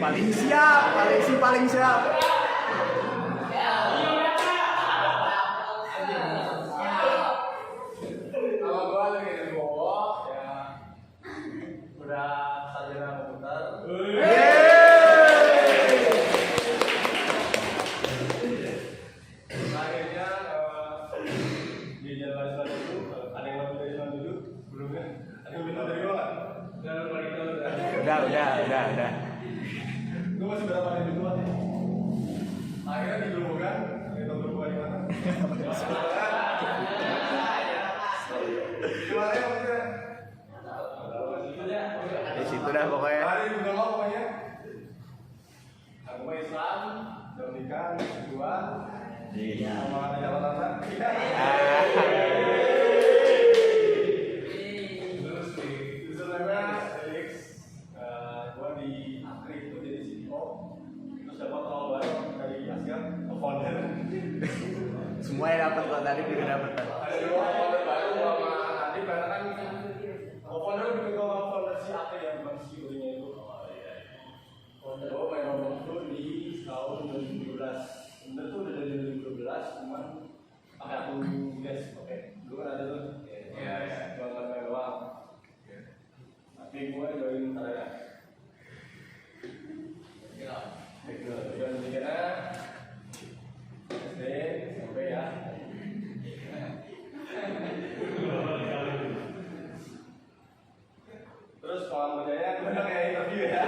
paling siap, paling siap. Kalau gua lagi di bawah ya udah sarjana komputer. Akhirnya di Januari 97 ada yang lebih dari 97 belum kan? Ada yang lebih dari gua nggak? Udah. Gua masih berapa hari dulu nih? Akhirnya di Gerobogan, itu gua di mana? Gimana ya maksudnya? Di situ dah pokoknya. Hari juga mau pokoknya. Agama Islam, Dominika, kedua. Iya. Sama ada jabatan. Terus di username Felix, gua di Akri itu jadi CEO. Terus dapat awal baru dari Asia, founder. Semuanya dapat kok tadi juga dapat. Ada dua founder baru sama Adi karena kan founder juga sama founder si Akri yang bukan CEO-nya itu. Founder gua main ngomong tuh di tahun 2012. Bener tuh udah dari 2012, cuman pakai akun guys, oke. Dulu kan ada tuh, cuma main doang. Tapi gue join karya. Tujuan pendidikannya SD sampai ya. Terus kalau kerjanya gue udah kayak interview ya.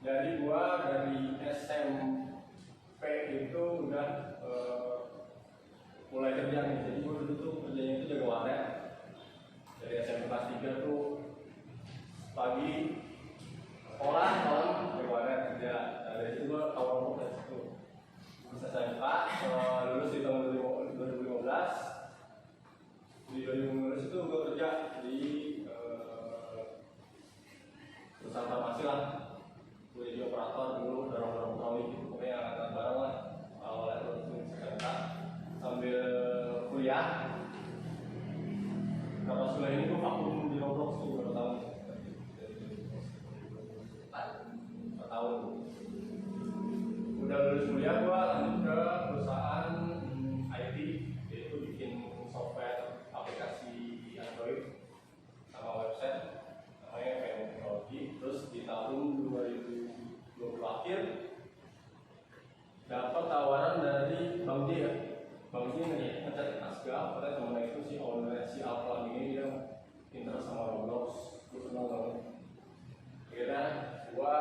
Jadi gua dari SMP itu udah mulai kerja nih. Jadi gua dulu tuh kerjanya itu jaga warnet. Dari SMP kelas 3 tuh pagi sekolah, malam jaga warnet kerja. Nah, dari situ gua awal dari situ. Bisa SMK, lulus di tahun 2015. Di 2015 itu gua kerja di perusahaan farmasi lah. Gue jadi operator dulu, dorong troli gitu, pokoknya angkatan bareng lah. Awalnya lulus SMK sambil kuliah. Nah pas kuliah ini gue vakum di Roblox tuh berapa tahun? 4 tahun. Udah lulus kuliah gue lanjut ke perusahaan IT, yaitu bikin software aplikasi Android sama website. Namanya PM Teknologi. Terus di tahun 2020 akhir dapat tawaran dari Bang J ya. Bang J ngechat Asga, katanya temennya itu si owner si Alpha ini dia interest sama Roblox. Gue senang banget. Akhirnya gua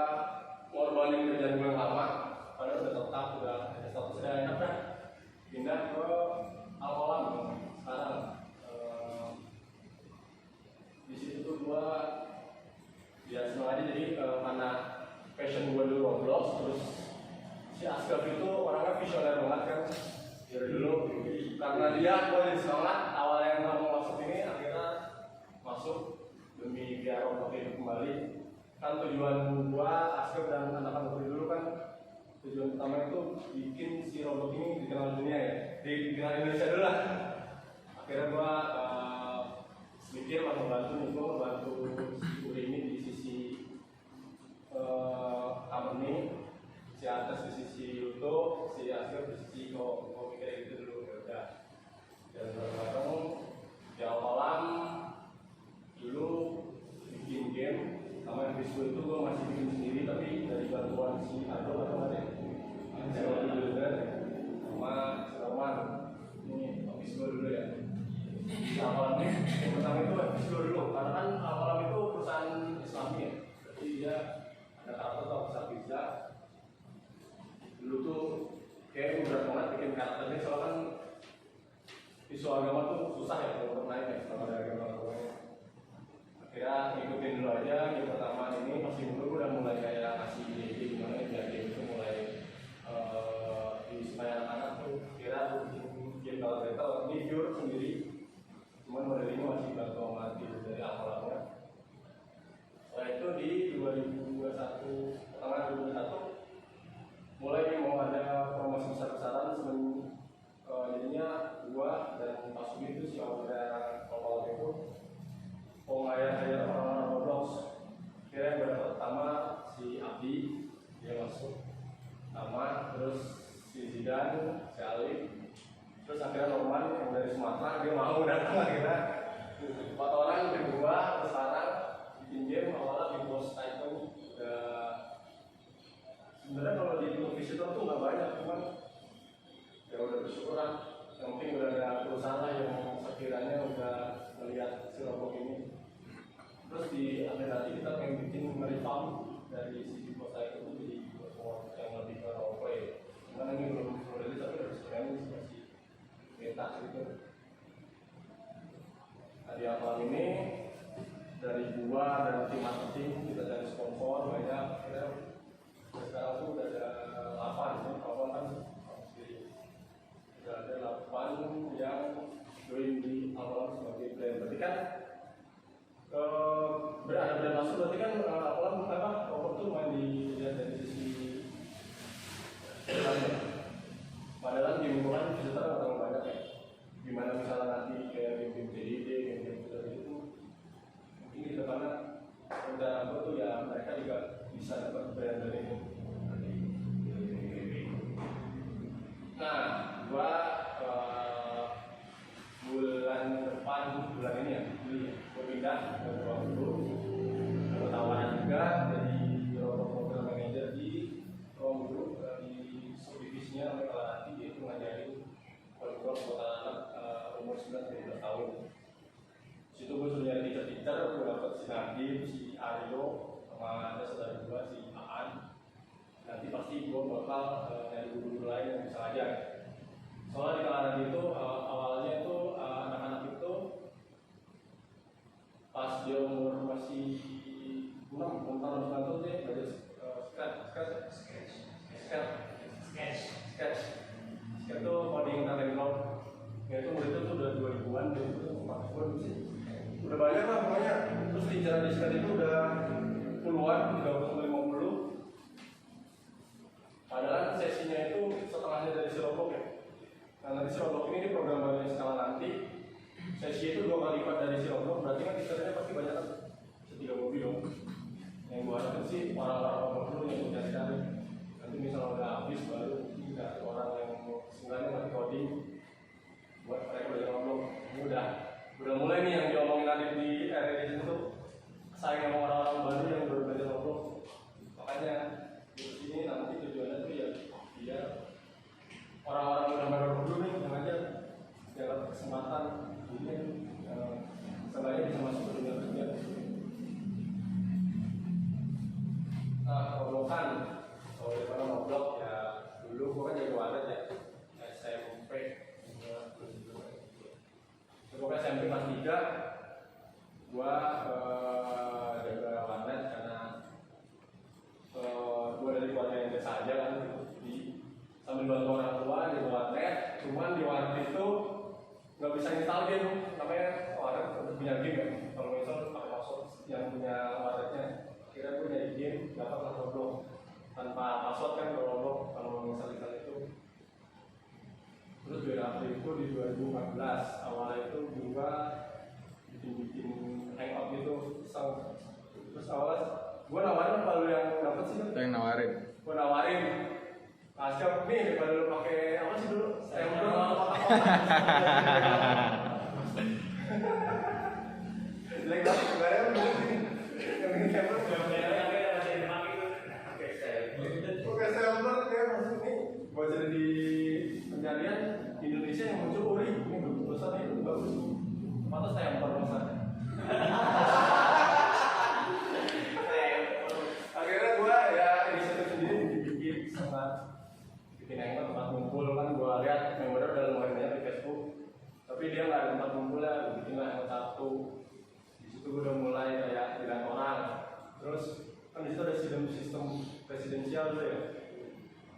ngorbanin kerjaan gue yang lama, padahal udah tetap, udah statusnya enak kan. Pindah ke Alkolam sekarang. Di situ tuh gua ya senang aja, jadi karena passion gue dulu Roblox, terus si Asgaf itu orangnya visioner banget kan dari dulu. Karena dia gue jadi semangat, awal yang nggak mau masuk ini akhirnya masuk demi biar Roblox hidup kembali. Kan tujuan gue, Asgaf dan anak-anak gue dulu kan tujuan pertama itu bikin si Roblox ini dikenal dunia ya, dikenal Indonesia dulu lah. Akhirnya gue mikir lah membantu si Uri ini di sisi company, si atas di sisi YouTube, si Asgaf di sisi mau mikir gitu dulu ya udah. Dan bareng di awal dulu bikin game sama yang visual itu gue masih bikin sendiri, tapi dari bantuan si Ado atau ada sama si Roman. Ini office gue dulu ya. Di awalnya yang pertama itu Explore dulu, karena kan Alkolam itu perusahaan Islami ya, jadi dia ada karakter atau besar pizza. Dulu tuh kayak berat banget bikin karakternya, soalnya kan isu agama tuh susah ya kalau untuk naik ya, kalau ada agama-agamanya. Akhirnya ngikutin dulu aja. Yang pertama ini masih dulu udah mulai kayak ngasih ide gimana ya biar game itu mulai supaya anak-anak tuh kira bikin game battle ini pure sendiri. Cuman model ini masih bantu sama dari Alkolamnya. Setelah itu di 2021 Yang penting udah ada perusahaan lah yang sekiranya udah melihat si robot ini. Terus di akhir nanti kita pengen bikin merevamp dari sisi kota itu jadi yang lebih ke roleplay. Karena ini belum rilis tapi udah sebenarnya masih beta gitu. Nah di awal ini dari gua dan tim marketing kita cari sponsor banyak. Sekarang tuh udah ada 8 ya, kalau kan udah ada 8 yang join di awal sebagai brand. Berarti kan ada brand masuk, berarti kan awal apa robot tuh main dilihat dari sisi padahal game itu kan bisa terlalu banyak ya. Gimana misalnya nanti kayak game TDD, game itu mungkin di depannya udah apa tuh ya mereka juga bisa dapat brand dari ini. Nah, gua bulan depan, bulan ini ya, gua pindah ke ruang guru. Ada tawaran juga dari robot program manager di ruang guru di subdivisinya sampai kalau nanti dia itu ngajarin program buat anak umur 9-12 tahun. Situ gua sudah nyari teacher, gua dapet si Nadim, si Aryo, sama ada saudara gua si Aan. Nanti pasti gue bakal nyari guru-guru lain yang bisa ngajar. Soalnya di kalangan itu awalnya itu anak-anak itu pas dia umur masih 6 tahun dia belajar sketch itu coding dan background. Ya itu murid itu udah 2000-an, itu 40-an sih. Udah banyak lah pokoknya. Terus di jalan di sketch itu udah puluhan, 30-50. Padahal sesinya itu setengahnya dari si robot ya. Nah nanti si robot ini program banyak skala nanti. Sesi itu 2 kali lipat dari si robot, berarti kan titernya pasti banyak kan. Se3 mobil dong. Yang gua harapkan sih orang-orang robot dulu yang udah cari. Nanti misalnya udah habis baru tidak orang yang sebenarnya ngerti coding buat mereka belajar robot. Ini udah mulai nih yang diomongin tadi di RRD itu saing sama orang-orang baru yang baru belajar robot. Makanya di sini nanti tujuannya tuh ya biar orang-orang yang baru dulu nih yang aja dapat kesempatan ini seenggaknya bisa masuk ke dunia kerja. Nah roblokan kalau daripada ngobrol ya dulu gua kan jago banget ya SMP pokoknya SMP kelas 3 gua jaga warnet karena gue dari keluarga yang biasa aja kan sambil bantu orang tua di warnet. Cuman di warnet itu nggak bisa install game, namanya warnet punya game ya. Kalau misal pakai password yang punya warnetnya, kira gue nyari game dapat lah Roblox tanpa password kan kalau misal itu. Terus itu di 2014 awalnya itu gue bikin hangout gitu iseng. Terus awalnya gue nawarin apa lu yang dapet sih? Yang nawarin. Gue nawarin. Asyik nih daripada lu pakai apa sih dulu? Stempel kotak-kotak. Jelek banget sebenarnya lu ini. Yang ini stempel Oke, stempel kayak maksud nih buat jadi di pencarian di Indonesia yang muncul uri ini bagus ini bagus. Mata stempel misalnya. Akhirnya gue ya inisiatif sendiri bikin sama bikin hangout tempat ngumpul kan. Gue lihat member udah lumayan banyak di Facebook tapi dia nggak ada tempat ngumpul ya. Bikin lah hangout satu di situ gue udah mulai kayak bilang orang. Terus kan di situ ada sistem presidensial dulu ya.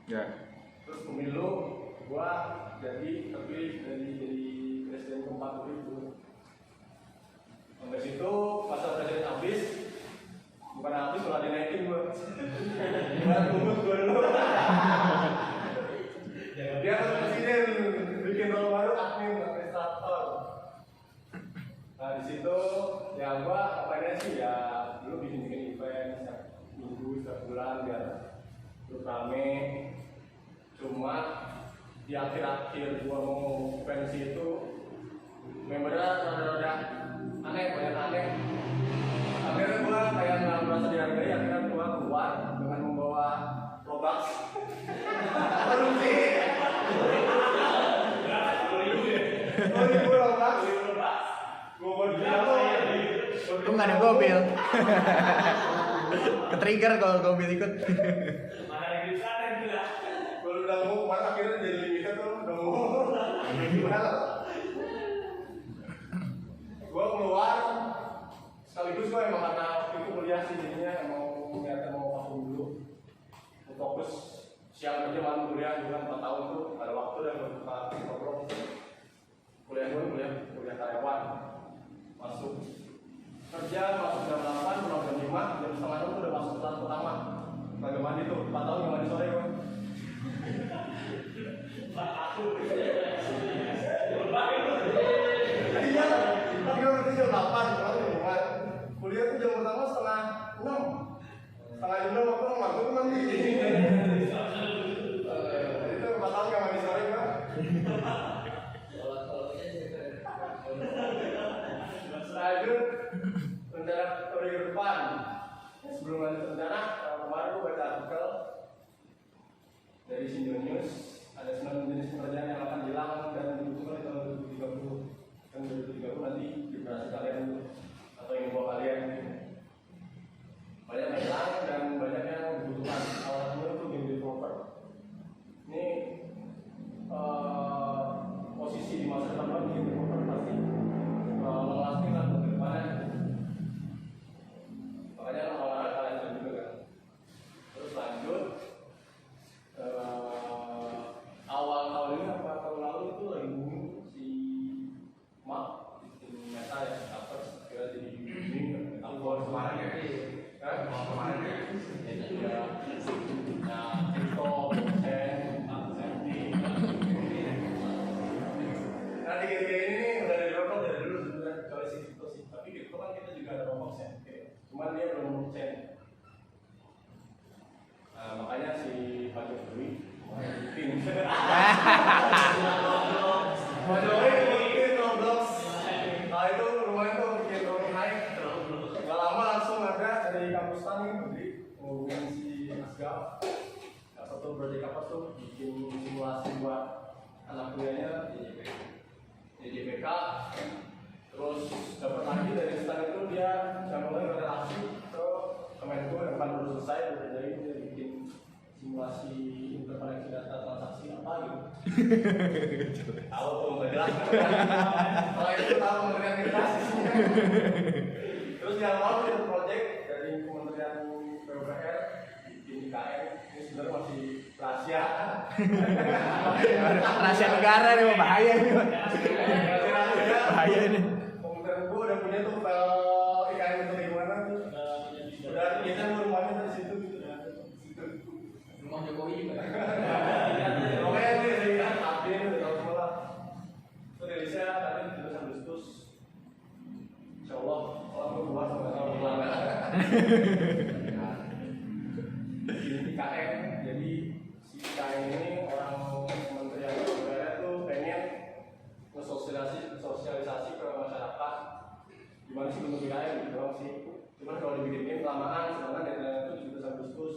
Ya. Terus pemilu gue jadi terpilih jadi presiden keempat dulu. Sampai situ masa presiden habis. Bukan habis malah dinaikin gue. Gimana tunggut gue dulu. Dia kan presiden bikin role baru admin administrator. Nah di situ ya gue apanya sih ya dulu bikin event setiap minggu setiap bulan biar terus rame. Cuma di akhir-akhir gue mau pensi itu membernya rada-rada aneh, banyak aneh. Akhirnya gue kayak nggak merasa dihargai, akhirnya gue keluar dengan membawa Robux. Baru sih. Oh 2012. Gue baru bilang Tuh nggak ada Gobil. Ketrigger kalau Gobil ikut. Mana lagi di sana itu lah. kalau udah mau kemana akhirnya jadi limited tuh udah mau gimana? Gue keluar sekaligus gue emang karena itu kuliah sih jadinya emang niatnya mau vakum dulu fokus siang kerja malam kuliah juga 4 tahun tuh gak ada waktu dan buka ngobrol kuliah gue karyawan masuk kerja masuk jam 8 pulang jam 5 jam setengah 6 tuh udah masuk kelas pertama kagak mandi tuh 4 tahun gak mandi sore gue iya tapi gue ngerti jam 8 kuliah tuh jam pertama setengah 6 setengah 6 waktu waktu itu mandi jadi tuh 4 tahun gak mandi sore gue setelah itu rencana periode depan sebelum ada rencana kemarin gue baca artikel dari Sindo News ada 9 jenis pekerjaan yang akan hilang dan dibutuhkan di tahun 2030 dan 2030 nanti generasi kalian atau yang bawa kalian banyak yang hilang dan banyak yang dibutuhkan awalnya itu game developer ini posisi di masa depan game developer pasti long-lasting lah untuk kedepannya makanya orang-orang kalian juga kan terus lanjut awal tahun ini apa tahun lalu itu lagi booming si Mark di Meta ya Metaverse kira jadi booming tahun kemarin ya kemarin ya nah TikTok, Blockchain, NFT nah tiga-tiga ini nih udah dari dulu sebenarnya kecuali si Crypto sih tapi Crypto kan kita juga ada Roblox ya cuman dia belum Blockchain nah makanya si Pak Jokowi bikin Pak Jokowi bikin Roblox nah itu lumayan tuh bikin Roblox naik gak lama langsung ada dari kampus Tani jadi ngomongin si Asgaf gak satu project apa tuh bikin simulasi buat anak kuliahnya di JPK terus dapat lagi dari stand itu dia mulai berrelasi ke Kemenko yang kan baru selesai jadi dia bikin simulasi interkoneksi data transaksi apa gitu tahu tuh nggak jelas kalau itu tahu Kementerian Investasi terus yang lalu ada project dari Kementerian PUPR bikin IKN ini sebenarnya masih rahasia Rahasia negara nih, bahaya nih. Bahaya nih. Kementerian gue udah punya tuh file IKN itu gimana tuh udah kita rumahnya dari situ gitu Rumah Jokowi juga. Pokoknya ini dari kan update udah tahu semua lah. Itu rilisnya tadi 17 Agustus. Insyaallah kalau gue buat sama tahun pelanggan. Ini IKN, jadi si IKN ini orang Kementerian PUPR tuh pengen sosialisasi ke masyarakat. Gimana sih bentuk IKN gitu doang sih. Cuman kalau dibikin kelamaan, sedangkan deadline itu 17 Agustus.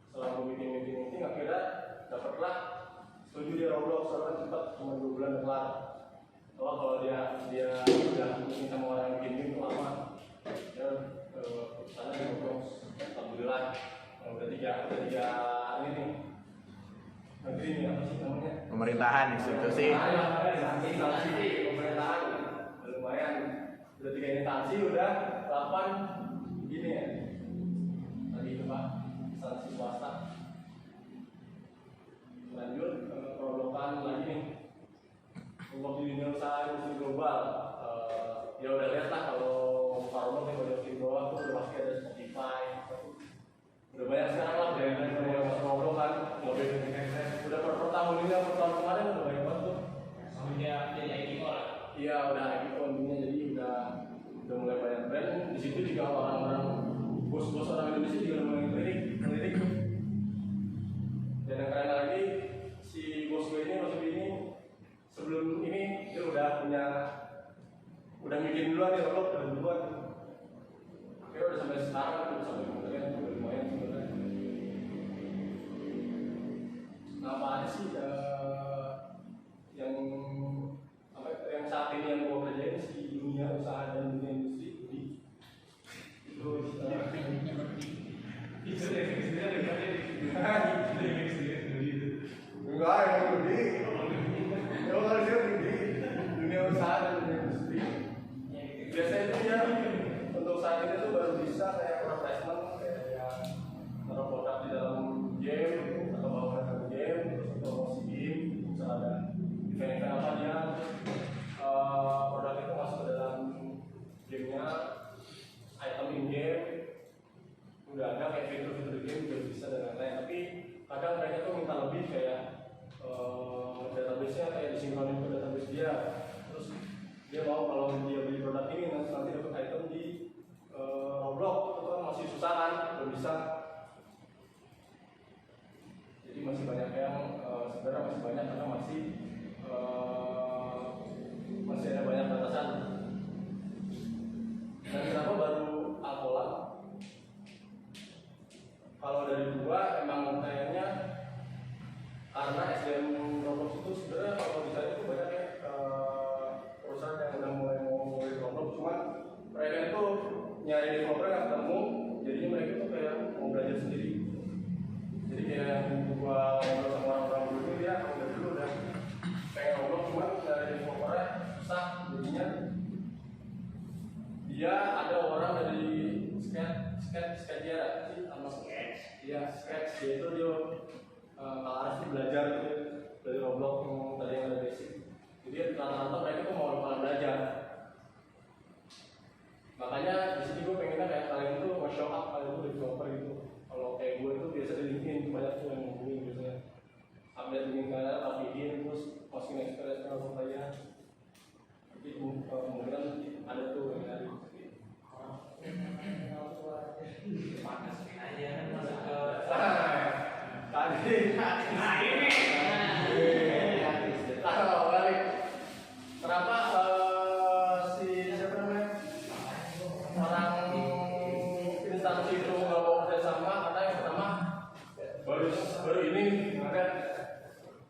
Setelah gue bikin meeting akhirnya dapatlah setuju dia Roblox soalnya cepat cuma 2 bulan kelar. Kalau dia udah bikin sama orang yang bikin game itu lama. Ya sana di Roblox alhamdulillah udah tiga ini nih negeri ini apa sih namanya Pemerintahan institusi. Instansi pemerintahan lumayan udah 3 instansi udah 8 gini ya tadi itu Pak instansi swasta lanjut perlokan lagi nih untuk di dunia usaha industri global ya udah lihat lah kalau Farmers yang udah di bawah tuh udah pasti ada Spotify udah banyak sekarang lah brand-brand yang ngobrol kan udah per tahun ini per tahun kemarin udah banyak banget tuh Dia jadi ID orang. iya udah gitu intinya jadi udah mulai banyak brand di situ juga orang-orang bos-bos orang Indonesia juga udah mulai ngelirik dan yang keren lagi si bos gue ini sebelum ini dia udah bikin duluan dia Roblox udah duluan akhirnya udah sampai sekarang udah sampai kemudian udah lumayan sebenarnya nah apa aja sih yang produk itu masuk ke dalam gamenya, item in game udah ada kayak fitur-fitur game udah bisa dan lain-lain. Tapi kadang mereka tuh minta lebih kayak database-nya kayak disinkronin ke database dia. Terus dia mau kalau dia beli produk ini nanti dapat item di Roblox, itu kan masih susah kan, belum bisa. Jadi masih banyak yang sebenarnya masih banyak karena masih ada banyak batasan. Dan kenapa baru Alkola? Kalau dari gua emang kayaknya karena SDM Roblox itu sebenarnya kalau dicari itu banyak ya perusahaan yang udah mulai mau Roblox, cuma mereka itu nyari developer yang ketemu, jadinya mereka itu kayak mau belajar sendiri. Jadi kayak yang gua ngobrol sama orang-orang dulu dia udah pengen Roblox, cuma nyari developernya susah, jadinya dia ada orang dari Sketch sih sama Sketch. Iya, Sketch dia itu dia harus belajar gitu dari Roblox yang tadi yang ada basic. Jadi rata-rata mereka tuh mau belajar. Makanya di sini gue pengennya kayak kalian tuh show up, kalian tuh developer gitu. Kalau kayak gue itu biasa di LinkedIn banyak tuh yang ngomongin biasanya. Update LinkedIn kalian, updatein terus masukin experience ke apa kalian. Jadi kemungkinan ada tuh yang nyari. Panasin aja kan masuk ke Tadi. nah ini Balik. Kenapa siapa namanya orang instansi itu nggak mau kerjasama? Karena yang pertama baru ini, kan?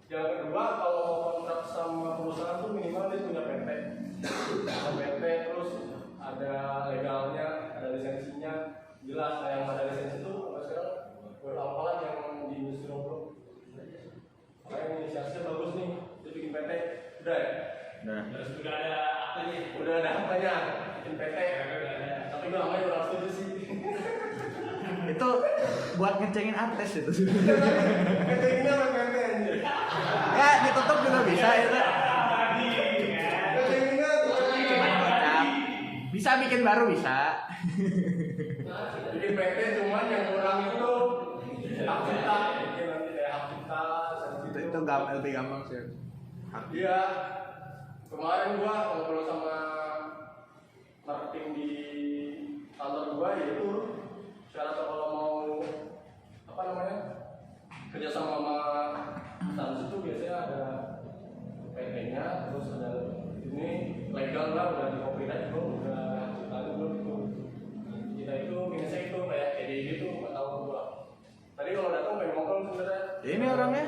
Yang kedua kalau mau kontrak sama perusahaan tuh minimal dia punya PT, terus ada legalnya, ada lisensinya, jelas. Yang ada lisensi itu sekarang berapa yang di industri Roblox. Makanya inisiasinya bagus nih, dia bikin PT, udah ya? terus udah ada apanya, Udah ada apanya, bikin PT. Tapi gue namanya udah setuju sih. Itu buat ngecengin artis itu. PT ini apa PT anjir? Ya ditutup juga bisa itu. PT ini Bisa bikin baru bisa. bikin PT cuman yang kurang itu hak cipta, bikin nanti kayak hak cipta. Itu lebih gampang sih. Iya. Kemarin gua ngobrol sama marketing di kantor gua, yaitu syarat kalau mau apa namanya kerja sama instansi itu biasanya ada PT-nya, terus ada ini legal lah, udah di copyright juga, udah ciptaan belum itu. Kita itu minusnya itu kayak EDG itu nggak tahu gua. Tadi kalau datang pengen ngobrol sebenarnya. Ini orangnya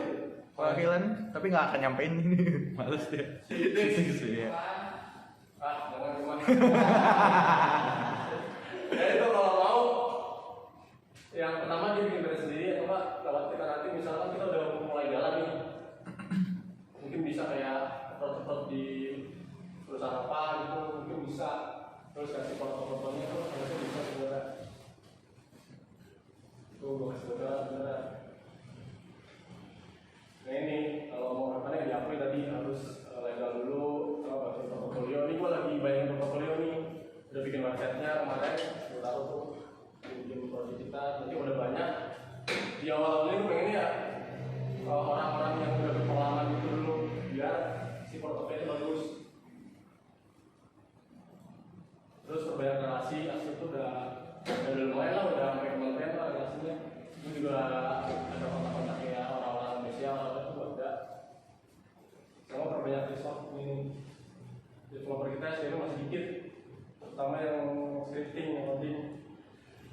wakilan tapi nggak akan nyampein ini. Males dia. Iya. Jangan gimana. Ya itu kalau mau yang pertama dia bikin brand sendiri, atau enggak lewat kita nanti misalkan kita udah mulai jalan nih, mungkin bisa kayak foto-foto di perusahaan apa gitu, mungkin bisa terus kasih foto-fotonya tuh harusnya bisa sebenarnya. Tuh gue kasih sebenarnya. Nah ini kalau mau apa diakui tadi harus legal dulu, bikin portfolio. Ini gue lagi bayangin portfolio nih, udah bikin websitenya kemarin, gue taruh tuh bikin project kita, nanti udah banyak. Di awal ini gue pengen ya orang-orang yang udah berpengalaman gitu dulu, biar si portfolio bagus. Terus perbanyak relasi, asli itu udah lumayan lah, udah sampai kementerian lah relasinya. Itu juga ada kontak-kontak ya orang-orang Indonesia, orang itu ada. Sama perbanyak resource ini. Developer kita sekarang masih dikit, terutama yang scripting, yang coding.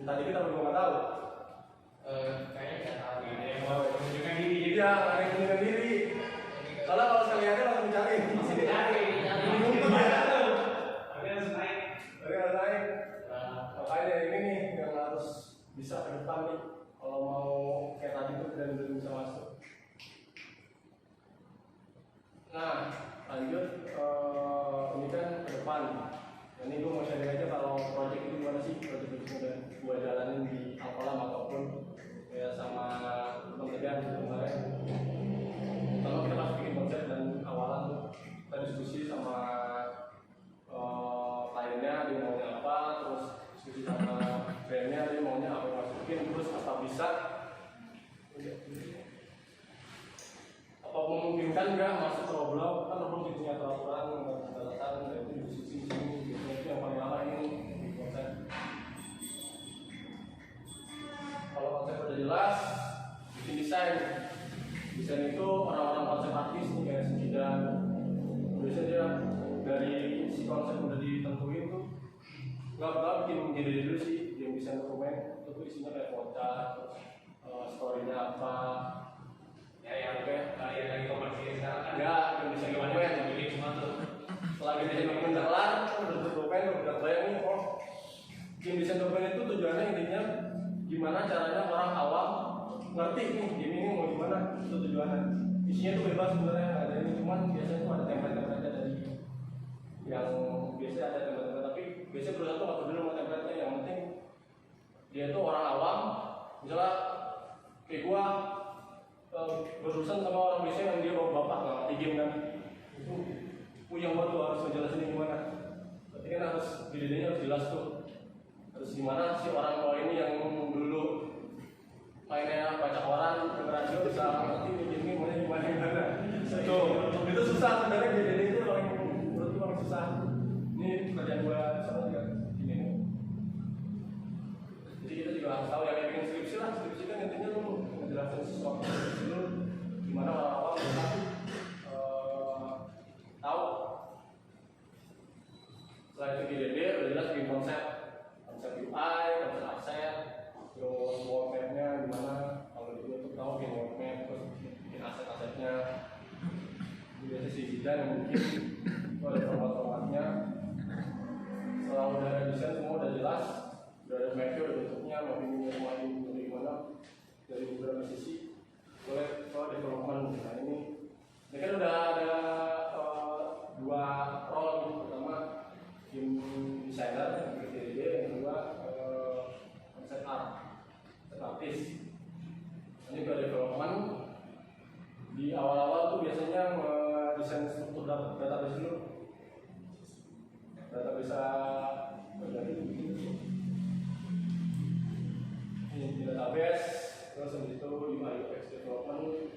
Tadi kita belum nggak tahu. kayaknya nggak tahu ya, yang mau menunjukkan diri. Iya, ada yang menunjukkan diri. Soalnya kalau sekali aja langsung cari. Masih cari. Tapi harus naik. Tapi harus naik. Makanya ini nih yang harus bisa ke depan nih. Kalau mau kayak tadi tuh dan belum bisa masuk. Nah, lanjut ini kan ke depan. Ini gue mau sharing aja kalau project ini gimana sih, project itu udah gue jalanin di Alkolam ataupun ya sama teman-teman kemarin. Pertama kita harus bikin konsep dan awalan tuh kita diskusi bisa apa memungkinkan nggak masuk ke Roblox? Kan Roblox punya peraturan batasan dan itu diskusi di sini biasanya itu yang paling lama ini di konsep. Kalau konsep udah jelas, bikin desain. Desain itu orang-orang konsep artis nih kayak Sejidan. Biasanya dia dari si konsep udah ditentuin tuh nggak bikin diri dulu sih, dia desain dokumen itu isinya kayak voucher, story-nya apa. Ya yang kalian lagi komersil sekarang kan Ya, yang bisa dokumen. Ini cuma tuh Setelah desain dokumen udah kelar, udah dokumen udah bayang nih, oh tim desain dokumen itu tujuannya intinya gimana caranya orang awam ngerti nih ini mau gimana, itu tujuannya. Isinya tuh bebas sebenarnya, nggak ada ini, cuman biasanya tuh ada template-template dari yang biasanya ada template-template, tapi biasanya perusahaan tuh nggak peduli sama template-nya, yang penting dia tuh orang awam, misalnya kayak gua berurusan sama orang biasa yang dia bawa bapak nggak ngerti game kan, itu yang buat tuh harus ngejelasin gimana. Berarti kan harus dirinya harus jelas tuh, harus gimana si orang tua ini yang dulu mainnya baca koran denger radio bisa ngerti nih game ini maunya gimana. Tuh itu susah sebenarnya, jadi itu paling menurut gua paling susah. Ini kerjaan gua sama juga gini nih. Jadi kita juga harus tahu yang bikin skripsi lah, skripsi kan intinya lu ngejelasin sesuatu dulu gimana orang awam bisa tahu. Setelah itu GDD udah jelas bikin konsep UI, konsep aset, terus roadmap-nya gimana. Kalau di YouTube tahu bikin roadmap, terus bikin aset-asetnya. Biasanya si Zidan yang bikin itu ada format-formatnya. Setelah udah ada desain semua udah jelas, udah ada map, udah bentuknya, mapping rumah ini gimana dari beberapa sisi. Boleh kalau development nah ini kan udah ada dua role gitu. Pertama tim desainer yang BDD, yang kedua konsep artis. Ini juga development. Di awal-awal tuh biasanya desain struktur database dulu. Data bisa berganti ini database, terus habis itu UI UX development.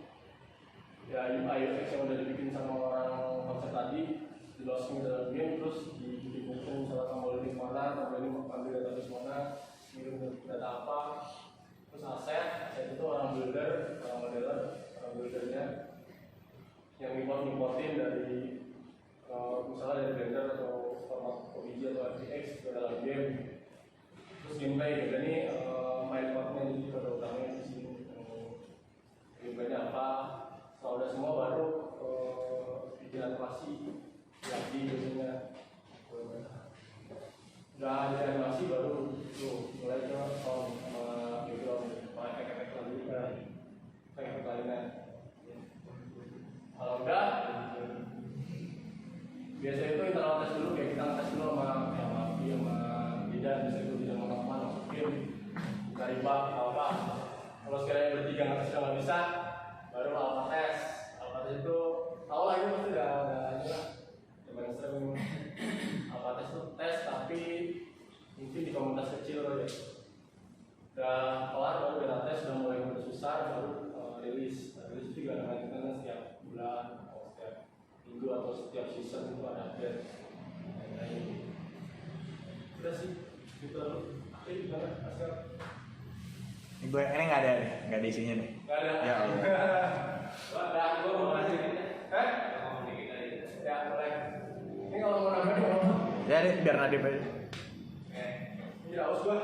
Ya UI UX yang udah dibikin sama orang konsep tadi di lossing dalam game, terus dibikin misalnya tombol link mana, tombol ini ambil database mana, ngirim data apa, terus aset itu orang builder, orang modeler, orang buildernya yang ngimportin dari misalnya dari Blender atau format OBJ atau RTX ke dalam game. Terus gameplay juga nih main partnya jadi pada utamanya di sini. Gameplaynya apa? Setelah udah semua baru bikin animasi lagi biasanya. Udah ada animasi baru tuh mulai ke sound sama background, efek-efek lainnya. Kalau enggak, biasanya itu internal tes dulu, kayak kita tes dulu sama Didan, bisa itu Didan teman-teman masukin cari bug apa. Kalau sekiranya bertiga nggak bisa, baru alpha test. Alpha test itu tau lah, itu pasti udah ini lah. Yang sering alpha test itu tes, tapi mungkin di komunitas kecil aja. Udah kelar baru beta tes, udah mulai susah, baru rilis. Rilis juga ada maintenance setiap bulan atau setiap minggu atau setiap season itu ada update. Nah ini udah sih gitu. Tapi gimana Askar? Ini nggak ada nih, nggak ada isinya nih. Nggak ada. Ya Ada, gue mau ngasih. ngomong dikit aja. Ya boleh. Ini kalau mau nambahin ngomong. Ya deh, biar Nadif aja. Ini haus gua.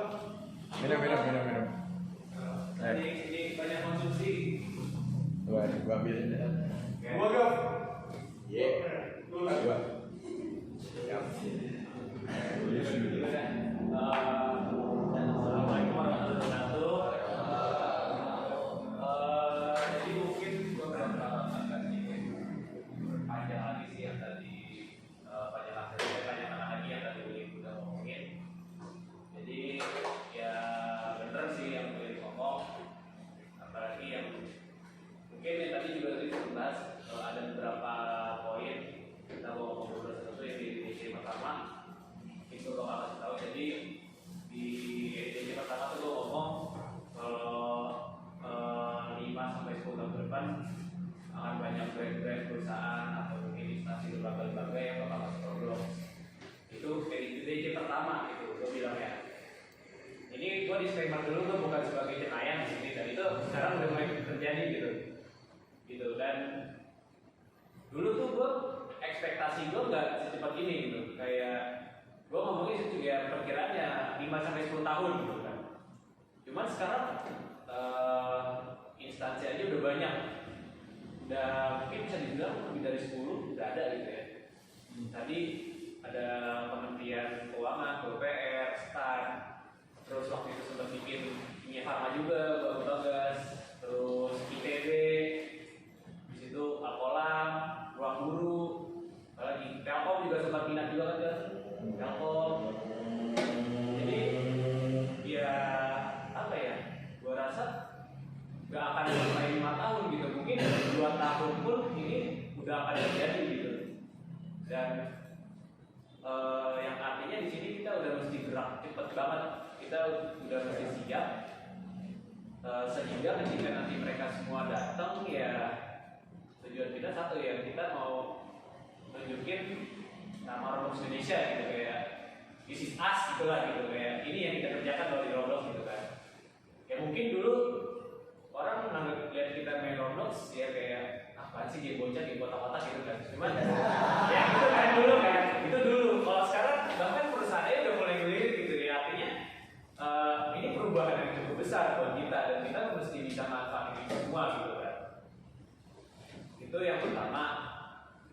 Minum. Ini banyak konsumsi. Gua ambil. Gua gak. Iya. Gua. Assalamualaikum warahmatullahi wabarakatuh. Jadi mungkin gue akan sedikit panjang lagi sih yang tadi panjang lagi yang tadi Willy udah ngomongin. Jadi ya bener sih yang Willy ngomong, apalagi yang mungkin yang tadi juga tadi dibahas ada beberapa poin kita mau ngomong sempet ini gitu, kayak gue ngomongin itu ya perkiraannya 5 sampai 10 tahun gitu kan. Cuman sekarang instansi aja udah banyak, udah mungkin bisa dibilang lebih dari 10 udah ada gitu ya. Tadi ada Kementerian Keuangan, BPR, STAN, terus waktu itu sempat bikin Kimia Farma juga, Bang Bagas, terus ITB, di situ Alkolam, Ruang Guru, apalagi Telkom juga sempat minat juga kan, Telkom. Jadi ya apa ya, gua rasa gak akan sampai 5 tahun gitu, mungkin 2 tahun pun ini udah akan terjadi gitu. Dan yang artinya di sini kita udah mesti gerak cepet banget, kita udah mesti siap, sehingga ketika nanti mereka semua datang ya tujuan kita satu ya, kita mau nunjukin nama Roblox Indonesia gitu, kayak this is us gitu lah gitu, kayak ini yang kita kerjakan kalau di Roblox gitu kan. Ya mungkin dulu orang lihat kita main Roblox ya kayak apaan sih dia bocah di kota-kota gitu kan, cuman ya itu kan dulu kan, itu dulu. Kalau sekarang bahkan perusahaannya udah mulai ngelirik gitu ya, artinya ini perubahan yang cukup besar buat kita dan kita mesti bisa manfaatin itu semua gitu kan. Itu yang pertama.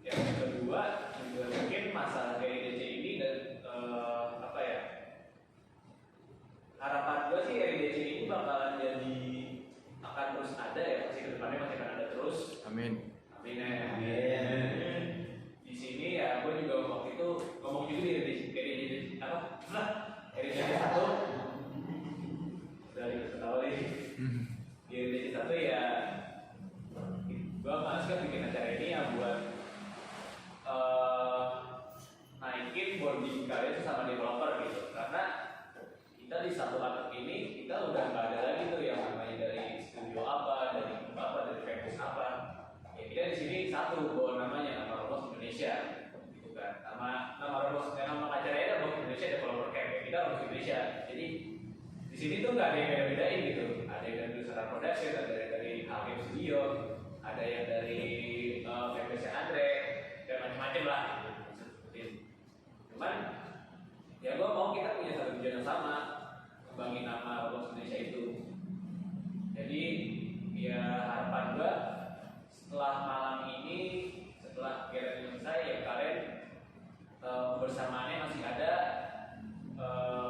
Yang kedua juga mungkin masalah EIDC ini dan apa ya, harapan gue sih EIDC ini bakalan jadi akan terus ada ya, pasti kedepannya masih akan ada terus. Amin. Amin ya. Amin. Di sini ya gue juga waktu itu ngomong juga di EIDC apa? EIDC 1 dari ketahui di EIDC 1 ya gue males kan bikin acara ini ya buat naikin bonding kalian sama developer gitu, karena kita di satu anak ini kita udah nggak ada lagi tuh yang namanya dari studio apa, dari kampus apa. Ya kita di sini satu bawa namanya nama Roblox Indonesia gitu kan, nama Roblox, nama acaranya Roblox Indonesia Developer Camp, ya kita Roblox Indonesia. Jadi di sini tuh nggak ada yang beda-bedain gitu, ada yang dari Nusantara Production, ada yang dari Hakim Studio, ada yang dari Campusnya Andre dan macam-macam lah gitu. Cuman ya gue mau kita punya satu tujuan yang sama, kembangin nama Roblox Indonesia itu. Jadi ya harapan gue setelah malam ini, setelah kegiatan ini selesai ya kalian bersamaannya masih ada,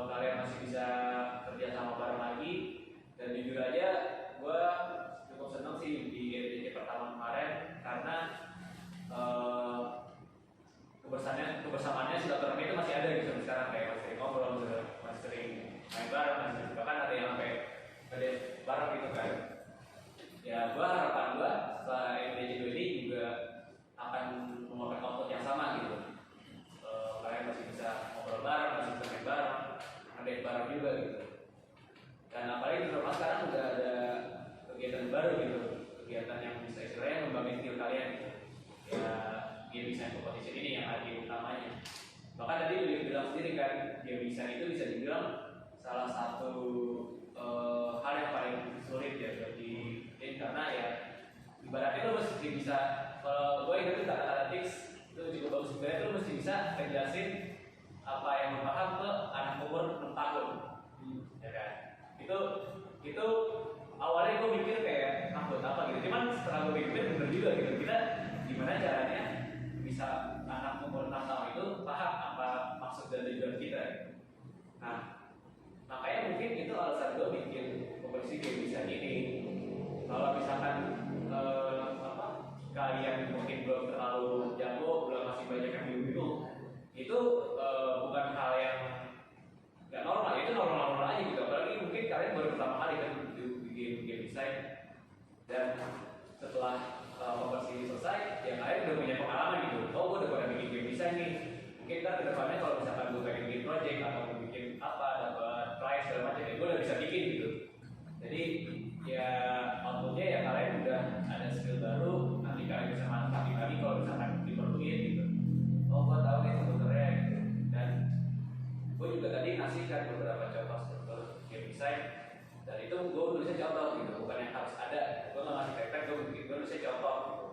kalian masih bisa kerja sama bareng lagi. Dan jujur aja gue cukup seneng sih di EIDC pertama kemarin, karena kebersamaannya silaturahmi itu masih ada gitu sampai sekarang, kayak masih sering ngobrol, masih sering main bareng, masih bahkan ada yang sampai ada bareng gitu kan. Ya gua harapan gua setelah EIDC ini juga akan membuat output yang sama gitu. Kalian masih bisa ngobrol bareng, masih bisa main bareng, ada yang bareng juga gitu. Dan apalagi di rumah sekarang udah ada kegiatan baru gitu, kegiatan yang bisa istilahnya ngembangin skill kalian gitu. Ya game design competition ini yang lagi utamanya. Bahkan tadi beliau bilang sendiri kan, game design itu bisa dibilang salah satu hal yang paling sulit ya bagi tim, karena ya ibaratnya lo mesti bisa, kalau gue ingat tuh kata-kata tips itu juga bagus sebenarnya, lo mesti bisa ngejelasin apa yang lo paham ke anak umur 6 tahun, ya kan? Itu awalnya gue mikir kayak buat apa gitu, cuman setelah gue pikir bener juga gitu, kita gimana caranya bisa anak umur 6 tahun itu paham apa maksud dan tujuan kita gitu. Nah makanya mungkin itu alasan gue bikin kompetisi game design ini. Kalau misalkan kalian mungkin belum terlalu jago, belum masih banyak yang bingung, itu bukan hal yang nggak normal, itu normal-normal aja gitu. Apalagi mungkin kalian baru pertama kali kan bikin game design, dan setelah kompetisi selesai, ya kalian udah punya pengalaman gitu. Oh, gue udah pernah bikin game design nih. Mungkin kan kedepannya kalau misalkan gue pengen bikin project atau gue bikin apa, dapat prize segala macam, ya gue udah bisa bikin gitu. Jadi ya outputnya ya kalian udah ada skill baru, nanti kalian bisa manfaatin lagi kalau misalkan diperluin gitu. Oh, gue tahu nih strukturnya gitu. Dan gue juga tadi ngasih kan beberapa contoh struktur game design, dan itu gue nulisnya contoh gitu, bukan yang harus ada. Gue nggak ngasih tag-tag, gue nulisnya contoh gitu.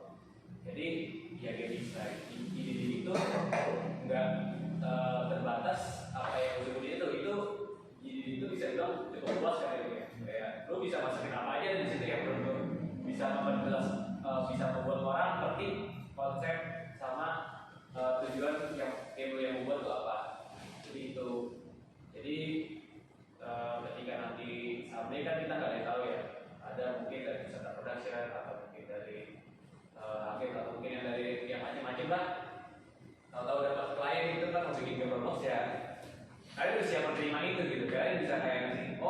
Jadi ya game design ide itu nggak bisa kayak nanti,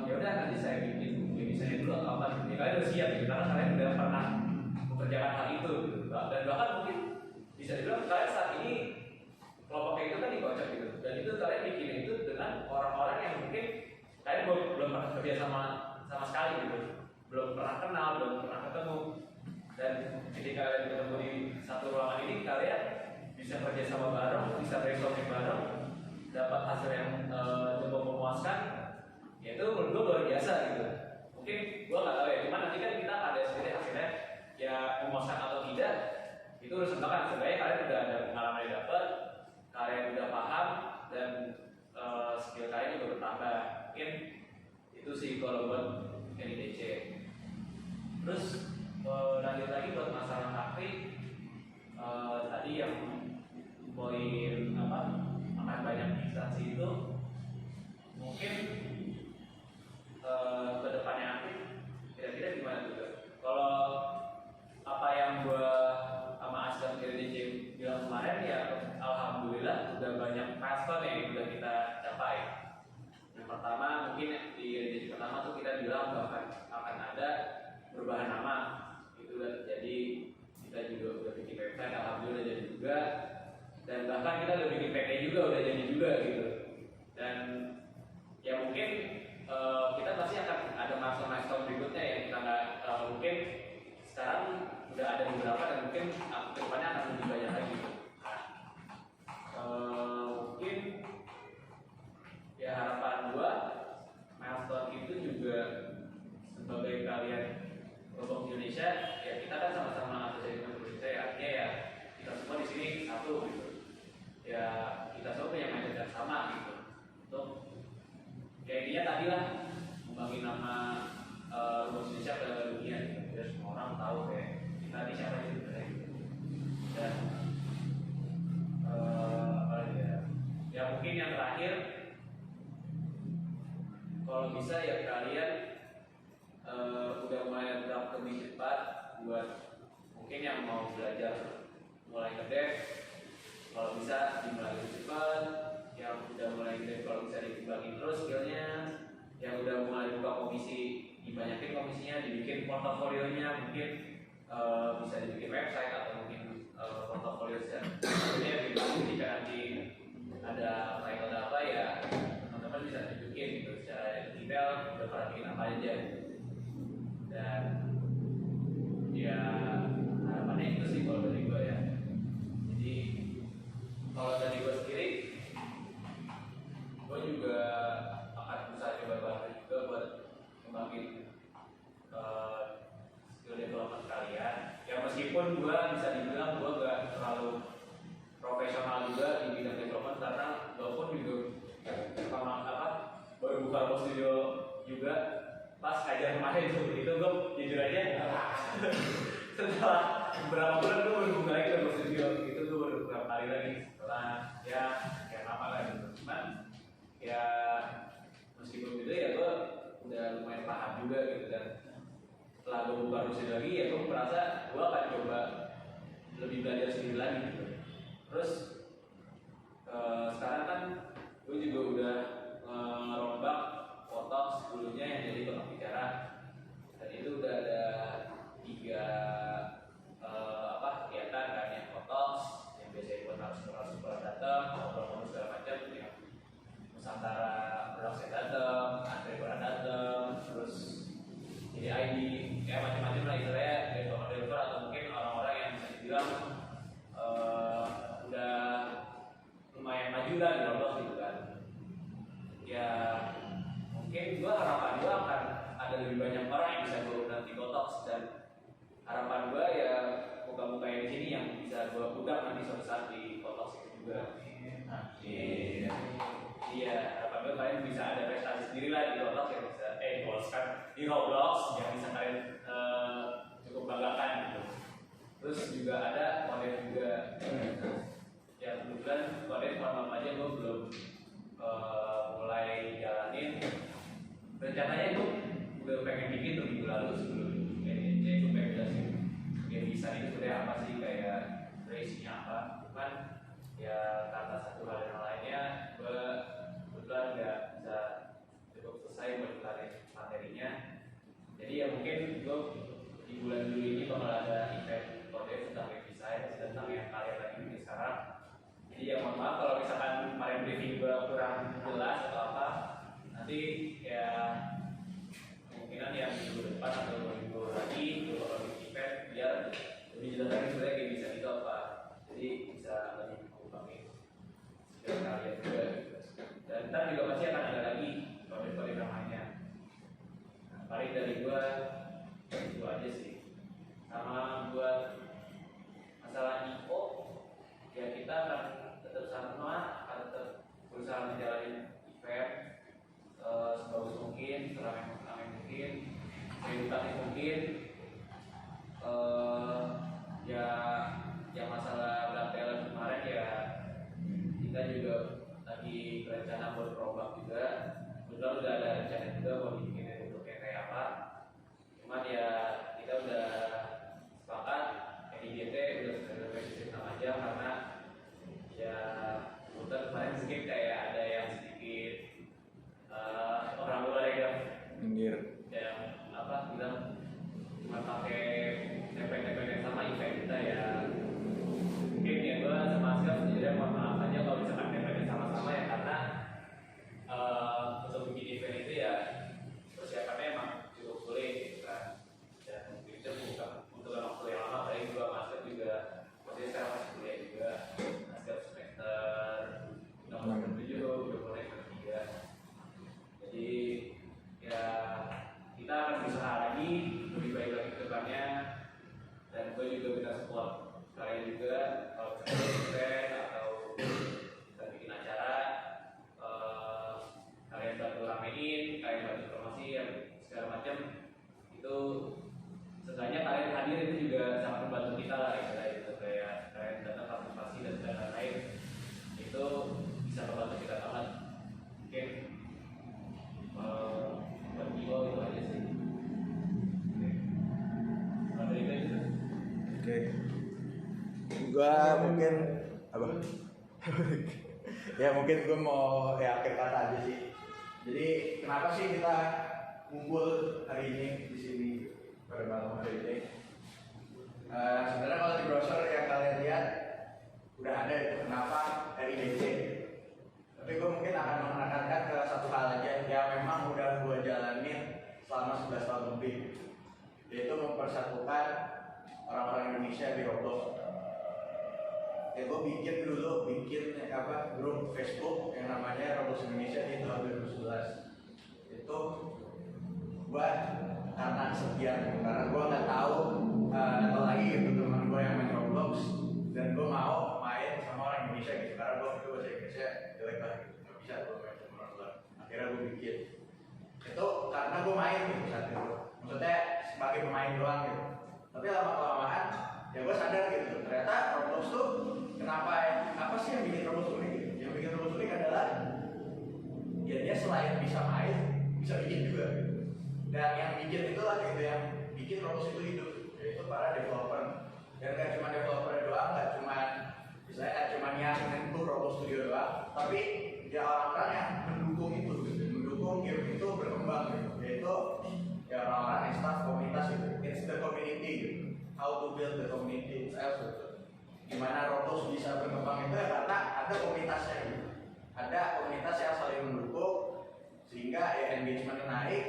ya udah nanti saya bikin desainnya dulu atau apa, ya kalian udah siap gitu, karena kalian udah pernah mengerjakan hal itu gitu. Dan bahkan mungkin bisa dibilang kalian saat ini kelompoknya itu kan dikocok gitu, dan itu kalian bikin itu dengan orang-orang yang mungkin kalian belum pernah kerja sama sekali gitu, belum pernah kenal, belum pernah ketemu, dan ketika kalian ketemu di satu ruangan ini kalian bisa kerja sama bareng, bisa brainstorming bareng, dapat hasil yang cukup memuaskan, ya itu menurut gue luar biasa gitu. Mungkin gue nggak tahu ya, cuman nanti kan kita ada sendiri hasilnya ya memuaskan atau tidak, itu urusan belakang. Sebenarnya kalian udah ada pengalaman yang dapat, kalian udah paham, dan skill kalian juga bertambah. Mungkin itu sih kalau buat NIDC. Terus lanjut lagi buat masalah taktik, tadi yang poin apa akan banyak instansi itu mungkin kedepannya aktif kira-kira gimana juga. Kalau apa yang gua sama Asgaf KDJ bilang kemarin ya alhamdulillah udah banyak milestone yang udah kita capai. Yang pertama mungkin di KDJ pertama tuh kita bilang bahkan akan ada perubahan nama itu udah jadi, kita juga udah bikin website alhamdulillah jadi juga, dan bahkan kita udah bikin PT juga udah jadi juga gitu. Dan ya mungkin kita pasti akan ada milestone berikutnya yang kita nggak mungkin sekarang udah ada beberapa, dan mungkin kedepannya akan lebih banyak lagi. Mungkin ya harapan gua milestone itu juga sebagai kalian kelompok Indonesia, ya kita kan sama-sama asosiasi Indonesia ya, artinya ya kita semua di sini satu gitu. Ya kita semua punya mindset yang sama gitu. Untuk kayak dia tadi lah membangun nama Rumus Indonesia ke dunia gitu. Biar semua orang tahu kayak kita ini siapa sih sebenarnya gitu. Dan apa lagi ya? Ya mungkin yang terakhir, kalau bisa ya kalian udah mulai bergerak lebih cepat buat mungkin yang mau belajar mulai ngedev, kalau bisa dimulai lebih cepat. Yang udah mulai ngedev kalau bisa dikembangin terus skillnya. Yang udah mulai buka komisi, dibanyakin komisinya, dibikin portofolionya, mungkin bisa dibikin website atau mungkin portofolio sebenarnya ketika nanti ada apa ya teman-teman bisa tunjukin gitu secara detail udah pernah bikin apa aja gitu. Dan ya harapannya itu sih kalau dari gue ya. Jadi kalau dari gue sendiri, gue juga akan berusaha coba bantu juga buat kembangin skill development kalian. Ya meskipun gue bisa dibilang gue gak terlalu profesional juga di bidang development, karena gue pun juga baru buka studio juga pas ajar kemarin itu gue jujur aja setelah beberapa bulan gue baru buka lagi ke studio itu, gue baru beberapa kali lagi setelah ya kayak apa lah gitu. Cuman ya meskipun gitu ya gue udah lumayan paham juga gitu, dan setelah gue buka studio lagi ya gue merasa gue akan coba lebih belajar sendiri lagi gitu. Terus sekarang kan gue juga udah ngerombak Kotox dulunya yang jadi kotak bicara, dan itu udah ada 3 kegiatan kan, yang Kotox yang biasanya buat narasumber datang, ngobrol-ngobrol segala macam, yang Nusantara production datang, Andre Koran datang, terus jadi ID kayak macam-macam lah istilahnya, developer atau mungkin orang-orang yang bisa dibilang udah lumayan maju lah di Roblox gitu kan. Ya mungkin harapan gue akan ada lebih banyak orang yang bisa gue undang di Kotox, dan harapan gue ya muka-muka yang di sini yang bisa gue undang nanti suatu saat di Kotox itu juga. Iya, harapan gue kalian bisa ada prestasi sendiri lah di Kotox yang bisa di Roblox yang bisa kalian cukup banggakan gitu. Terus juga ada konten juga. Ya kebetulan konten formal aja gue belum mulai jalanin. Rencananya gue udah pengen bikin tuh minggu lalu sebelum ini, gue pengen jelasin game design itu sebenarnya apa sih, kayak race-nya apa. Cuman ya karena satu hal yang lainnya gue kebetulan nggak bisa mungkin apa? Ya mungkin gue mau akhir kata aja sih. Jadi kenapa sih kita kumpul hari ini di sini pada malam hari ini? Sebenarnya kalau di browser yang kalian lihat udah ada itu kenapa RIDC. Tapi gue mungkin akan menekankan ke satu hal aja yang memang udah gue jalanin selama 11 tahun lebih, yaitu mempersatukan orang-orang Indonesia di Roblox. Ya gue bikin grup Facebook yang namanya Roblox Indonesia di tahun 2011. Itu gue karena sekian, karena gue nggak tahu lagi gitu teman gue yang main Roblox, dan gue mau main sama orang Indonesia gitu, karena gue itu bahasa Inggrisnya jelek lah gitu, nggak bisa gue main sama orang luar. Akhirnya gue bikin itu karena gue main gitu saat itu, maksudnya sebagai pemain doang gitu. Tapi lama-kelamaan ya gue sadar gitu, ternyata Roblox tuh apa sih yang bikin Roblox unik gitu? Yang bikin Roblox unik adalah ya dia selain bisa main, bisa bikin juga gitu. Dan yang bikin itulah gitu, yang bikin Roblox itu hidup, yaitu para developer. Dan gak cuma developer doang, gak cuma yang menentu Roblox Studio doang, tapi ya orang-orang yang mendukung itu gitu, mendukung game itu berkembang gitu. Yaitu ya orang-orang yang staff komunitas gitu. It's the community gitu. How to build the community itself gitu. Gimana Roblox bisa berkembang itu ya karena ada komunitasnya gitu. Ada komunitas yang saling mendukung sehingga ya engagement naik,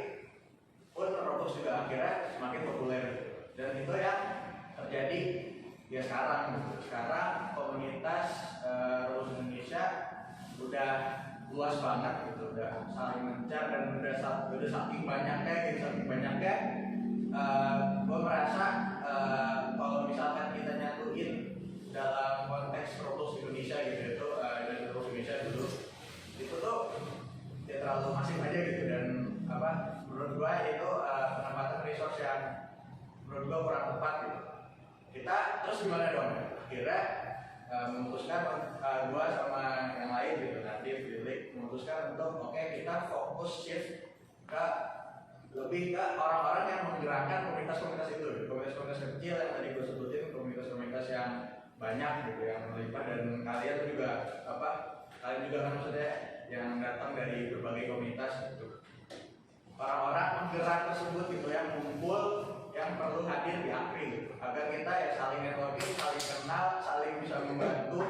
pun Roblox juga akhirnya semakin populer. Dan itu yang terjadi ya sekarang gitu. Sekarang komunitas Roblox Indonesia udah luas banget gitu, udah saling mencar dan udah saking banyaknya gitu, gue merasa kalau misalkan kita nyatuin dalam konteks Roblox Indonesia gitu, itu dari Roblox Indonesia dulu itu tuh ya terlalu masif aja gitu, dan menurut gue itu penempatan resource yang menurut gue kurang tepat gitu. Kita terus gimana dong? Akhirnya memutuskan gue sama yang lain gitu, Nadif, Billy memutuskan untuk kita fokus shift ke lebih ke orang-orang yang menggerakkan komunitas-komunitas itu, komunitas-komunitas kecil yang tadi gue sebutin, komunitas-komunitas yang banyak gitu, yang melimpah. Dan kalian juga kan maksudnya yang datang dari berbagai komunitas gitu. Orang-orang penggerak tersebut gitu yang kumpul, yang perlu hadir di Akri gitu, agar kita ya saling networking, saling kenal, saling bisa membantu.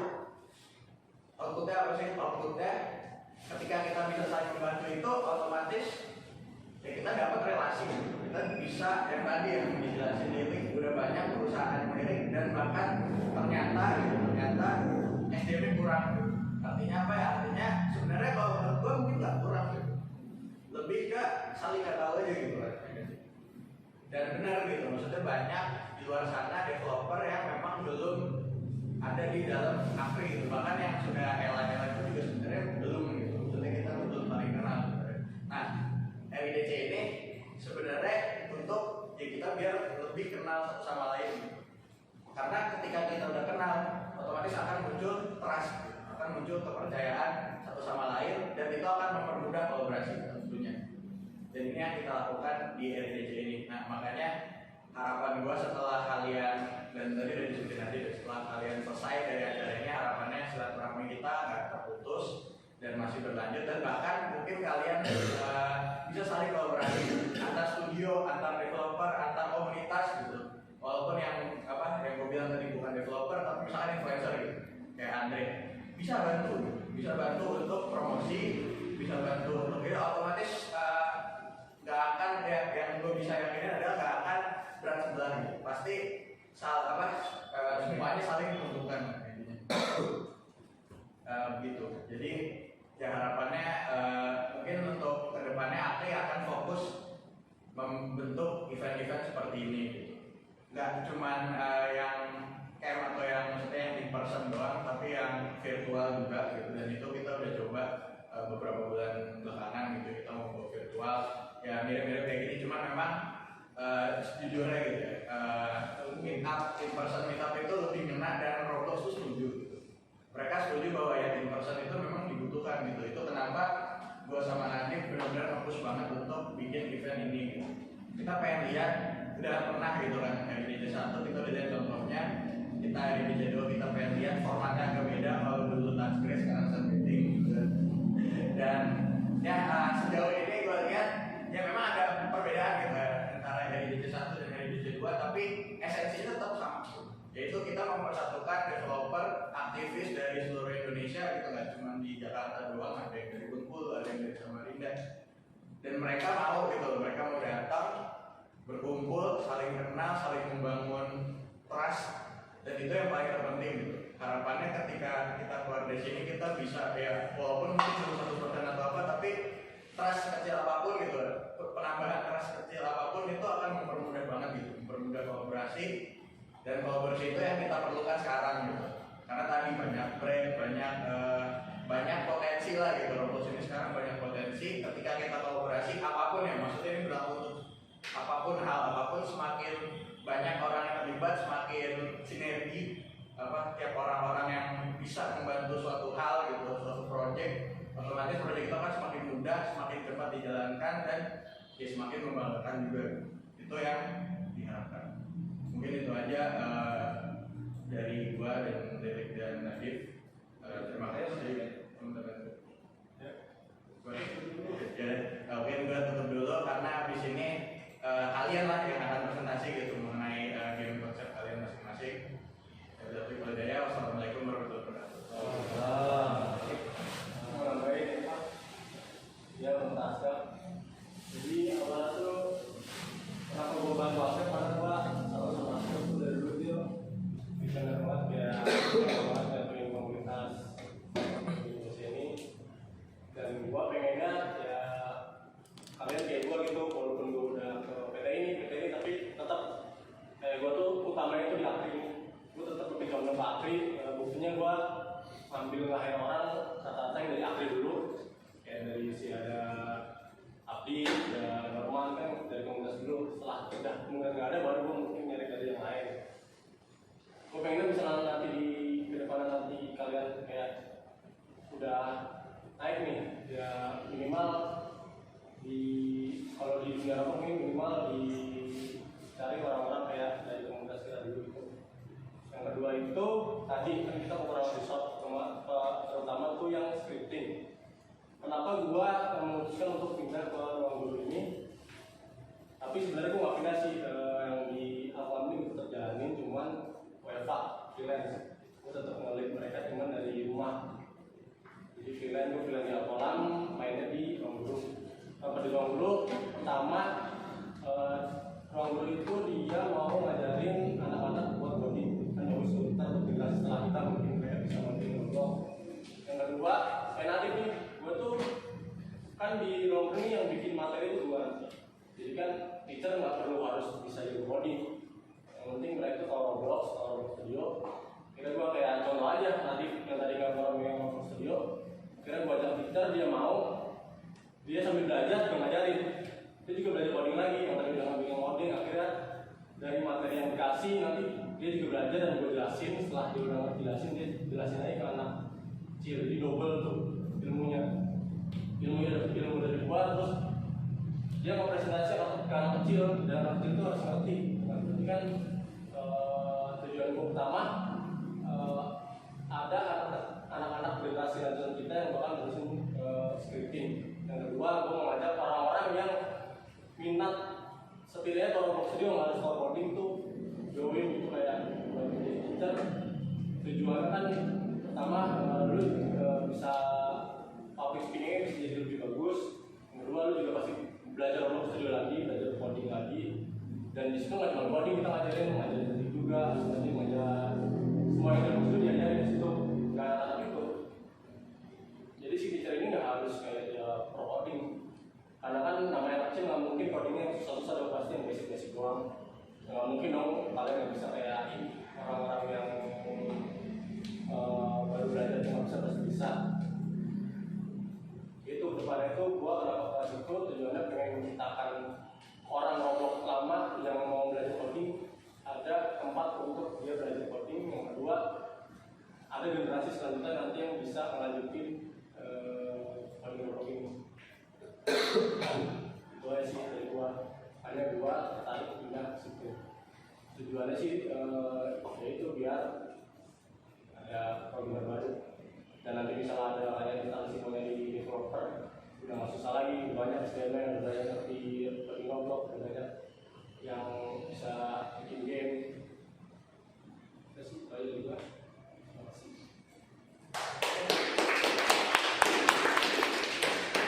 Outputnya apa sih? Outputnya ketika kita bisa saling membantu itu otomatis ya kita dapat relasi gitu. Kita bisa yang tadi yang dijelasin Dewi, udah banyak perusahaan yang melirik, dan bahkan ternyata SDM kurang gitu. Artinya apa ya? Artinya sebenarnya kalau menurut gue mungkin nggak kurang gitu, lebih ke saling nggak tahu aja gitu kan. Dan benar gitu, maksudnya banyak di luar sana developer yang memang belum ada di dalam Akri gitu. Bahkan yang sudah Ela itu juga sebenarnya belum gitu, maksudnya kita belum saling kenal gitu. Nah, RIDC ini sebenarnya untuk ya kita biar lebih kenal satu sama lain gitu. Karena ketika kita udah kenal, otomatis akan muncul trust gitu, akan muncul kepercayaan satu sama lain, dan itu akan mempermudah kolaborasi tentunya. Dan ini yang kita lakukan di RIDC ini. Nah, makanya harapan gua setelah kalian, dan tadi udah disebutin nanti, setelah kalian selesai dari acara ini, harapannya silaturahmi kita nggak terputus dan masih berlanjut, dan bahkan mungkin kalian bisa saling kolaborasi antar studio, antar developer, antar komunitas gitu. Walaupun yang gue bilang tadi bukan developer, tapi misalkan influencer gitu, kayak Andre, bisa bantu untuk promosi, bisa bantu untuk itu, otomatis nggak akan yang gue bisa yakinin adalah nggak akan berat sebelah gitu. Pasti semuanya saling menguntungkan gitu. Jadi ya harapannya mungkin untuk kedepannya Akri akan fokus membentuk event-event seperti ini gitu. Nggak cuman yang camp atau yang maksudnya yang in person doang, tapi yang virtual juga gitu. Dan itu kita udah coba beberapa bulan belakangan gitu, kita mau buat virtual ya mirip-mirip kayak gini, cuma memang sejujurnya gitu ya, meetup, in person meetup itu lebih ngena, dan Roblox tuh setuju gitu. Mereka setuju bahwa ya in person itu memang dibutuhkan gitu. Itu kenapa gue sama Nadif benar-benar fokus banget untuk bikin event ini gitu. Kita pengen lihat, udah pernah gitu kan, dari DJ 1 kita udah lihat contohnya, itu kita Indonesia 2 kita pengen lihat formatnya agak beda, kalau dulu touchscreen sekarang submitting gitu. Dan ya sejauh ini gue lihat ya memang ada perbedaan gitu antara Heritage 1 dan Heritage 2, tapi esensinya tetap sama, yaitu kita mempersatukan developer aktivis dari seluruh Indonesia gitu, nggak cuma di Jakarta doang, ada yang dari Bengkulu, ada yang dari Samarinda, dan mereka mau gitu loh, mereka mau datang berkumpul, saling kenal, saling membangun trust, dan itu yang paling terpenting gitu. Harapannya ketika kita keluar dari sini kita bisa ya walaupun mungkin cuma 1% atau apa, tapi trust kecil apapun gitu, penambahan trust kecil apapun itu akan mempermudah banget gitu, mempermudah kolaborasi, dan kolaborasi itu yang kita perlukan sekarang gitu. Karena tadi banyak brand, banyak potensi lah gitu. Roblox ini sekarang banyak potensi. Ketika kita kolaborasi apapun ya, maksudnya ini berlaku untuk apapun hal, apapun semakin banyak orang yang terlibat, semakin sinergi tiap orang-orang yang bisa membantu suatu hal gitu, suatu project, otomatis project itu akan semakin mudah, semakin cepat dijalankan, dan ya semakin membanggakan juga. Itu yang diharapkan. Mungkin itu aja dari gua dan Derek dan Nadif. Terima kasih teman-teman. Oke, gua tutup dulu karena abis ini kalian lah yang akan presentasi gitu mengenai game konsep kalian masing-masing. Wassalamualaikum warahmatullahi wabarakatuh. Baik, ya mentaskan. Jadi awalnya tuh kenapa gue bantu Asep, karena gue salah sama Asep tuh dari dulu dia visioner banget ya, punya komunitas di Indonesia ini, dan gue pengennya ya kalian kayak gue gitu, walaupun gue udah ke PT ini tapi tetap kayak gue tuh utamanya itu di Akri, gue tetap berpikiran ke Akri. Buktinya gue ambil ngelahirin orang rata-rata yang dari Akri dulu, kayak dari si ada Abdi, ada Norman kan dari komunitas dulu. Setelah udah mulai nggak ada, baru gue mungkin nyari dari yang lain. Gue pengen bisa nanti di kedepan nanti kalian kayak udah naik nih, ya minimal di kalau di dunia rokok ini minimal dicari orang-orang kayak dari komunitas kita dulu gitu. Yang kedua itu tadi kan kita kurang resort, terutama tuh yang scripting. Kenapa gua memutuskan untuk pindah ke ruang guru ini? Tapi sebenarnya gua nggak pindah sih, yang di Alfam ini tetap jalanin, cuman WFA freelance. Gua tetap ngelit mereka cuman dari rumah. Jadi freelance gua freelance di Alfam, mainnya di ruang guru. Di ruang guru pertama, ruang guru itu dia mau ngajarin anak-anak buat coding. Kan bagus tuh, ntar generasi setelah kita mungkin kayak bisa ngoding dulu. Yang kedua, kayak nanti nih, gue tuh kan di ruang guru yang bikin materi itu gue nanti. Jadi kan teacher nggak perlu harus bisa jago coding. Yang penting mereka tuh tahu Roblox, tahu Roblox Studio. Kira gue kayak contoh aja nanti yang tadi gambar yang Roblox Studio. Kira gue ajak teacher, dia mau, dia sambil belajar juga ngajarin. Dia juga belajar coding lagi, yang tadi udah ngambil coding. Akhirnya dari materi yang dikasih nanti dia juga belajar dan gue jelasin. Setelah dia udah jelasin, dia jelasin aja ke anak kecil. Jadi double tuh ilmu dari gua, terus dia mau presentasi ke anak kecil, dan anak kecil itu harus ngerti. Berarti kan tujuan gua pertama ada anak-anak generasi lanjutan kita yang bakal terusin scripting. Yang kedua, gua mau ngajak orang-orang yang minat setidaknya kalau mau studio nggak harus tahu coding tuh join itu kayak kita. Tujuannya kan pertama lu bisa public speaking bisa jadi lebih bagus. Yang kedua lu juga pasti belajar Roblox Studio lagi, belajar coding lagi. Dan di situ nggak cuma coding, kita ngajarin ketik juga, nanti ngajar semua yang Roblox Studio diajarin di situ, nggak ada itu. Jadi si teacher ini nggak harus kayak dia pro coding, karena kan namanya anak kecil nggak mungkin codingnya yang susah-susah, dong pasti yang basic-basic doang. Nggak mungkin dong kalian nggak bisa kayak orang-orang yang baru belajar cuma bisa. Itu kedepannya itu gua kenapa kelas itu tujuannya pengen menciptakan orang Roblox lama yang mau belajar coding, ada tempat untuk dia belajar coding. Yang kedua, ada generasi selanjutnya nanti yang bisa melanjutin coding Roblox ini. Itu aja sih dari gua, hanya gua tertarik pindah ke situ. Tujuannya sih yaitu biar setelah ada banyak instansi menjadi developer udah nggak susah lagi, banyak HTML, banyak ngerti Roblox, banyak yang bisa bikin game. Terus banyak juga